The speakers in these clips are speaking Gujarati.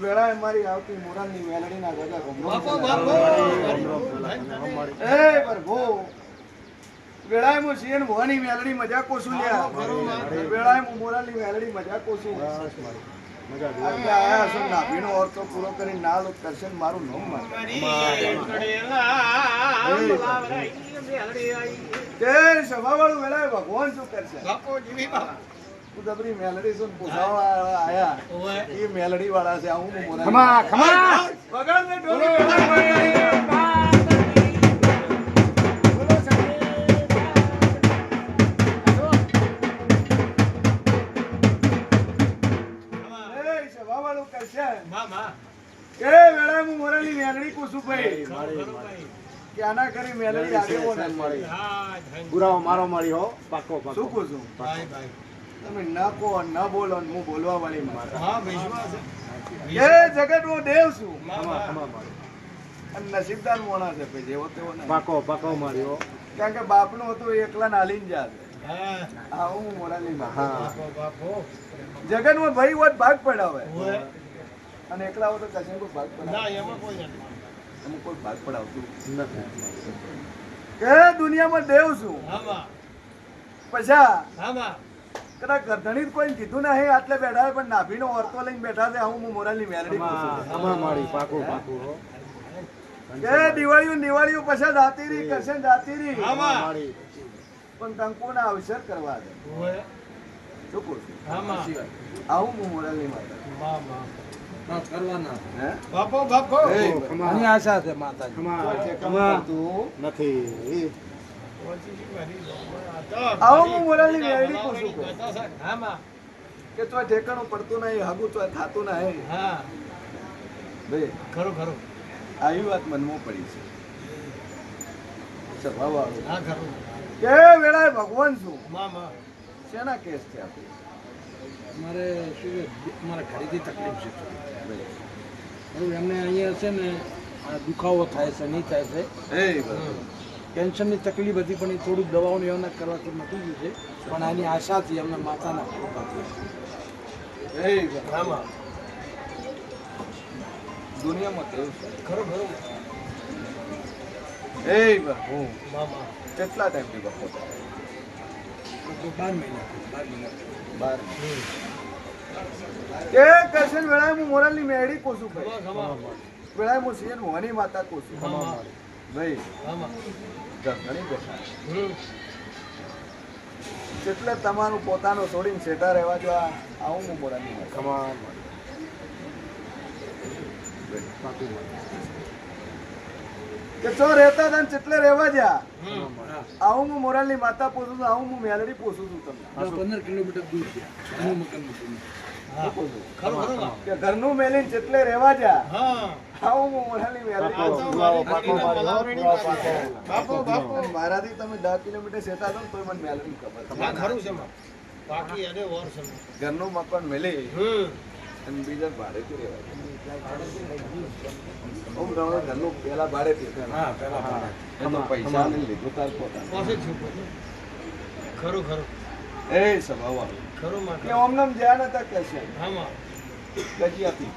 વેળાએ મારી આવતી મોરાલની વેલડીના ગગા બાપો એ પ્રભુ વેળાએ હું સિયન ભવાની વેલડી મજાકો છું લ્યા વેળાએ હું મોરાલની વેલડી મજાકો છું એટલે આયા છું નાભીનો અર્થ પૂરો કરી નાલ કરશન મારું નોમ તે સભાવાળું વેળાએ ભગવાન શું કરશે તું દબરી મેલડી શું પૂછાવા આયા એ મેલડી વાળા છે હું મોરાલ ખમા ખમા વગાડને ઢોલી કે વેળા હું મોરાલી મેલડી કુસુ ભાઈ કે આના કરી મેલડી આગેવો ને મળી પુરાવો મારો મળી હો પાકો પાકો શું કુસુ તમે ન કહો ન બોલો ને હું બોલવા વાળી મારે એ જગત હું દેવ છું અને નસીબદાર મોણા છે ભાઈ જેવો તેવો નહીં પાકો પાકો મારી હો કારણ કે બાપનું હતું એકલા નાલીને જાતે હા હું મોરાલી હા જગતમાં ભાઈ વોટ ભાગ પડાવે અને એકલા હોય તો કશે કોઈ ભાગ પડાવે અમુક કોઈ ભાગ પડાવતું નથી કે દુનિયામાં દેવ છું પછી કદાચ ગરધણી કોઈ કીધું નહીં આટલે બેઠા પણ નાભીનો વર્તો લઈને બેઠા છે હું મોરાલની મેલડી ખમા મારી પાકો પાકો હો કે દિવાળીઓ પછી જાતી રહી કરશે જાતી રહી મારી પણ કંકુના અવસર કરવા દે શું કહું છું આવું હું મોરાલની માતા કરવાના હે આની આશા છે માતાજી ખમા નથી આવું હું મોરાલની મેલડી કહું છું કે તો ઠેકાણું પડતું નહીં હગું તો થાતું નહીં ભાઈ ખરું ખરું આવી વાત મનમાં પડી છે સ્વભાવવાળું. હા ખરું કે વેળાએ ભગવાન છું શેના કેસ છે આપણે મારે શું મારા ઘરેથી તકલીફ છે થોડી એમને અહીંયા છે ને આ દુખાવો થાય છે નહીં થાય છે એ બરાબર. કેન્સરની તકલીફ હતી પણ એ થોડુંક દવાઓની એવના કરવાથી મટી ગયું છે પણ આની આશાથી અમને માતાના કૃપાથી એ બરાબર. દુનિયામાં કેવું છે ખરું ખરું એ બરાબર. કેટલા ટાઈમથી બપોર 12 મહિના 12 એ કરશન વેળાએ હું મોરાલની મેળી કોશું ભાઈ વેળાએ હું સિયન મોહની માતા કોશું ભાઈ ઘણી બેઠા એટલે તમારું પોતાનું છોડીને સેટા રહેવા જો આવું હું મોરાલની માતા કે છો રહેતા હતા ને ચેટલે રહેવા જા આવું હું મોરાલની માતા પોસું છું આવું હું મેલડી પોસું છું તમને 15 કિલોમીટર દૂર છે એનું મકાન મૂકીને ખરું ખરું કે ઘરનું મેલીને ચેટલે રહેવા જા આવું હું મોરાલની મેલડી અને મારાથી તમે 10 કિલોમીટર સેટા દો ને તોય મને મેલડી ખબર ખરું છે બાકી એને ઓર છે ઘરનું મકાન મેલી અને બીજા ભાડેથી રહેવાય હું તમારે ઘરનું પેલા ભાડેથી એનો પૈસા ને લીધું તાર પોતાનું પાસે જ ખરું ખરું એ સ્વભાવ ખરું કે ઓમનમ જ્યાં નતા કહેશે આમાં કજી હતી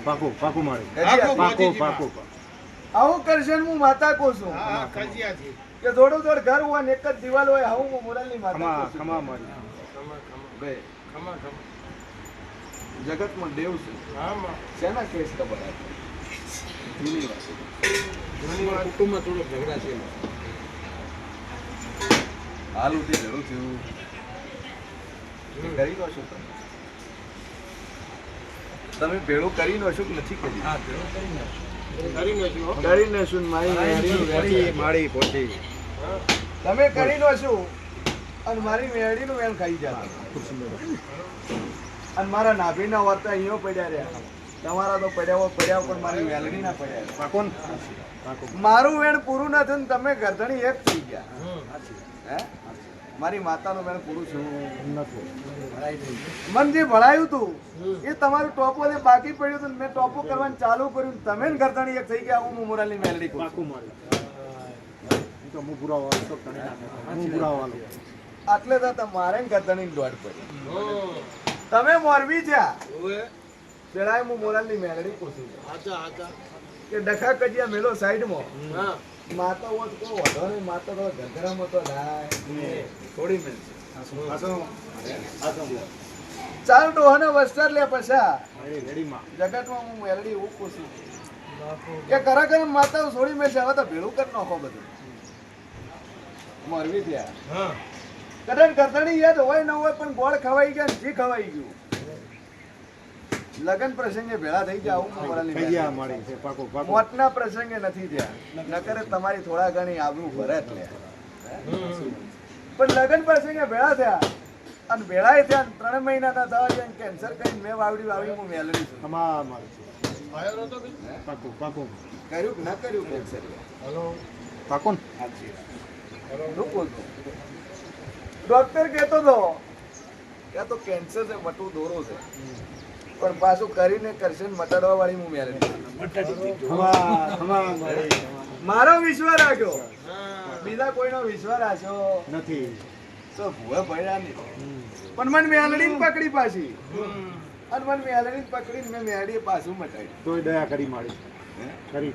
પાકો પાકો મારે કજી પાકો હતી. પાકો આવું કરશે ને હું માતા કહું છું હા કજિયાથી કે જોડું જોડ ઘર હોય ને એક જ દિવાલ હોય આવું હું મોરાલની માતા ખમા કહું છું. ખમા મારી બે ખમા ખમા જગતમાં દેવ છે આમાં શેના કેસ ખબર આપે જૂની વાત મારા કુટુંબમાં થોડો ઝઘડા છે હાલ ઉઠી જરૂર થયું કરી નો છો તમે ભેળું કરી નો છો કે નથી કરી હા તેઓ કરીને કરીને શું મારી મારી પોતી તમે કરી નો છું અને મારી મેળીનું વેણ ખાઈ જતા અને મારા નાભીના વર્તા અહીંયા પડ્યા રહ્યા તમારા તો પડ્યા પણ મારી વેલડી ના પડ્યા રહ્યા. પાકો ને મારું વેણ પૂરું ના થયું ને તમે ગરદણી એક થઈ ગયા હે મારી માતાનું વેણ પૂરું છું મન જે ભણાયું હતું એ તમારું ટોપો જે બાકી પડ્યું હતું ને મેં ટોપો કરવાનું ચાલુ કર્યું ને તમે જ ગરદણી એક થઈ ગયા હું મોરાલની મેલડી કહું પાકો મારી તો હું પૂરા વાળો તો કરી નાખે હું પૂરા વાળો આટલે તો તમારે ગરદણી દોડ પડી તમે મોરબી થયા વેળાએ હું મોરાલની મેલડી પૂછું છું આચા આચા કે ડખા કજિયા મેલો સાઈડમાં હા માતા હોત તો વધો નહીં માતા તો ઘંઘરામાં તો લાય થોડી મિલશે ચાલ ડોહાને વસ્તર લે પછા જગતમાં હું મેલડી એવું પૂછું કે ખરેખર માતા છોડી મેલશે હવે તો ભેળું કરી નાખો બધું મરવી ત્યાં હા કદાચ ગરદણી યાદ હોય ન હોય પણ ગોળ ખવાઈ ગયા ને ઘી ખવાઈ ગયું લગન પ્રસંગે ભેળા થઈ ગયા આવું મોરાલની મોતના પ્રસંગે નથી થયા નકરે તમારી થોડા ઘણી આબરૂ ભરે જ લે પણ લગન પ્રસંગે ભેળા થયા અને ભેળાય થયા ને 3 મહિનાના થવા જાય કેન્સર કરીને મેં વાવડી હું મેલડી છું આયો નતો બી કર્યું કે ના કર્યું કેન્સર હેલો શું બોલતો ડોક્ટર કહેતો હતો કે આ તો કેન્સર છે મટું દોરો છે પણ પાછું કરીને કરશે ને મટાડવા વાળી હું મેલડી મારો વિશ્વાસ રાખ્યો બીજા કોઈનો વિશ્વાસ રાખ્યો નથી તો ભૂવે ભર્યા નહીં પણ મને મેલડી પકડી પાછી અને મને મેલડી પકડીને મેં મેલડી પાછું મટાડી તોય દયા કરી મારી કરી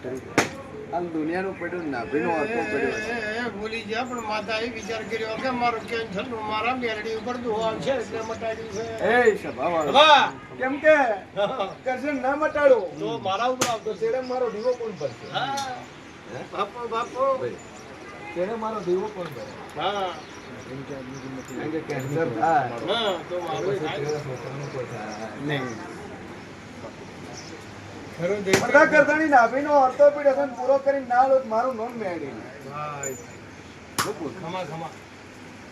આમ દુનિયાનું પડ્યું નાભીનો અર્થો પડ્યો એ ભૂલી ગયા પણ માતા એ વિચાર કર્યો કે મારું કેન્સર નું મારા મેરડી ઉપર દુહાવ છે એટલે મટાડ્યું છે એ સભાવાળો વાહ! કેમ કે કરશન ના મટાડો તો મારા ઉપર આવતો તો તેરે મારો દીવો કોણ ભરશે હા બાપો બાપો તેરે મારો દીવો કોણ ભરે હા કારણ કે કેન્સર થાય હા તો તો મારું પછી થાય. તેરે છોકરાનું કોઈ થાય નહીં. ખરું બધા કરતાની નાભીનો ઓર્થોપેડિશન પૂરો કરીને ના લો તો મારું નામ મેળી ખમા ખમા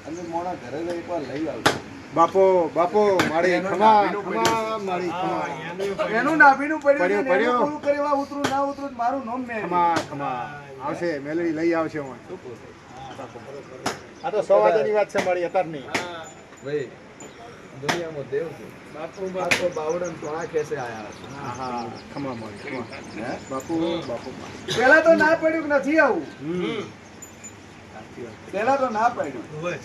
અને મોણા ઘરે જઈ એકવાર લઈ આવજો બાપો મારી એનો ખમા નાભીનું ખમા મારી હા ખમા એનું નાભીનું પડ્યું છે ને પડ્યું. એનું પૂરું કરવા ઉતરું ના ઉતરું તો મારું નામ મેળી ખમા ખમા આવશે મેલડી લઈ આવશે હું આ તો 100 વાગ્યાની વાત છે મારી અત્યારની હા ભાઈ દુનિયામાં દેવ છે બાપુ બાપુ બાવડન તોણા કેસે આયા છે હા ખમા મારી ખમા હે? બાપુ પેલા તો ના પડ્યું કે નથી આવું હમ પેલા તો ના પડ્યું હોય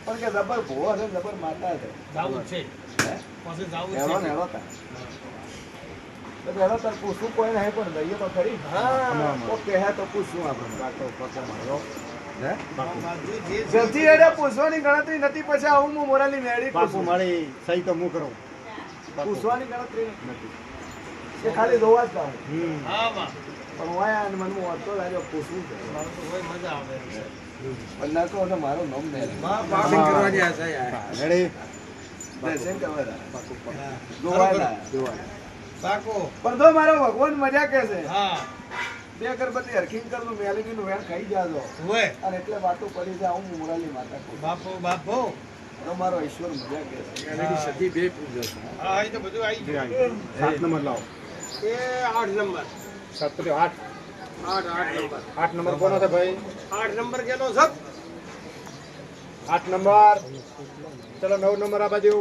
પણ કે જબર ભોવા છે જબર માતા છે જાવું જ છે હે? પછી જાવું જ હેડો ને છે હેડો તાર. તો હેડો તાર પૂછવું કોઈ નહીં પણ દઈએ તો ખરી હા તો કહે તો પૂછશું આપણે પાકો મારો હે બાપુ જે જલ્દી હેડે પૂછવાની ગણતરી નથી પછી આવું હું મોરાલી મેળી બાપુ પૂછું મારી સહી તો હું કરું પૂછવાની ગણતરી નથી કે ખાલી જોવા જ જાઉં હા માં પણ હું આયા અને મને હું વાંચતો લાગ્યો પૂછવું છે મારું તો હોય મજા આવે પણ ના કહો તો મારું નામ મેળી પાસિંગ કરવાની આશા યાર રેડી દર્શન કરવા જોવા પાકો પણ તો મારો ભગવાન મજા કે છે હા બે અગરબત્તી હરખીન કર દઉં મેલીનું વેણ ખાઈ જાજો હોય અને એટલે વાતો પડી જાય હું મોરાલી માતા કહું બાપો બાપો તો મારો ઈશ્વર મજા કે છે મેલડી સતી બે પૂજો છે હા એ તો બધું આવી ગયું 7 નંબર લાવો એ 8 નંબર 7 8 8 8 નંબર કોનો છે ભાઈ 8 નંબર કેનો સબ 8 નંબર ચલો 9 નંબર આ બાજુ